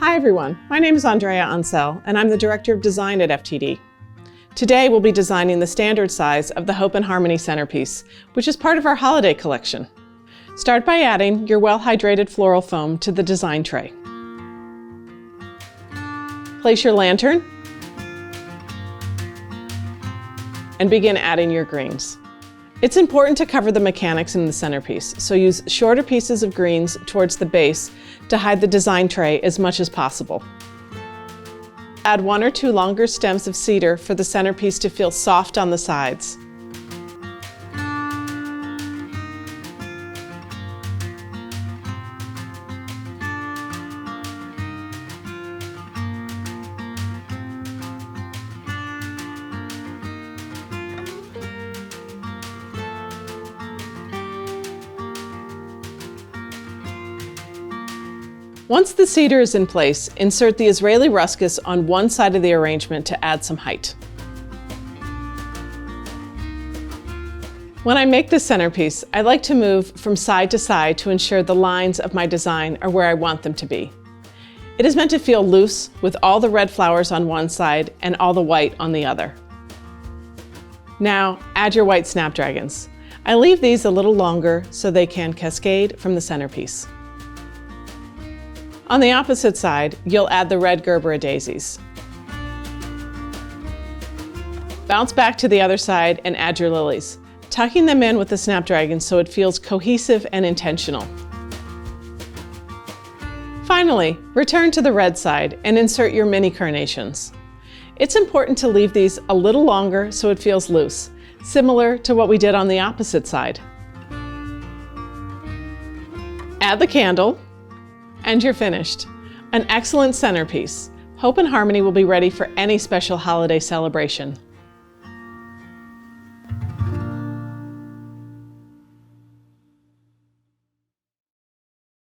Hi everyone, my name is Andrea Ansel and I'm the Director of Design at FTD. Today we'll be designing the standard size of the Hope and Harmony centerpiece, which is part of our holiday collection. Start by adding your well-hydrated floral foam to the design tray. Place your lantern and begin adding your greens. It's important to cover the mechanics in the centerpiece, so use shorter pieces of greens towards the base to hide the design tray as much as possible. Add 1 or 2 longer stems of cedar for the centerpiece to feel soft on the sides. Once the cedar is in place, insert the Israeli ruscus on one side of the arrangement to add some height. When I make this centerpiece, I like to move from side to side to ensure the lines of my design are where I want them to be. It is meant to feel loose, with all the red flowers on one side and all the white on the other. Now, add your white snapdragons. I leave these a little longer so they can cascade from the centerpiece. On the opposite side, you'll add the red Gerbera daisies. Bounce back to the other side and add your lilies, tucking them in with the snapdragons so it feels cohesive and intentional. Finally, return to the red side and insert your mini carnations. It's important to leave these a little longer so it feels loose, similar to what we did on the opposite side. Add the candle, and you're finished. An excellent centerpiece. Hope and Harmony will be ready for any special holiday celebration.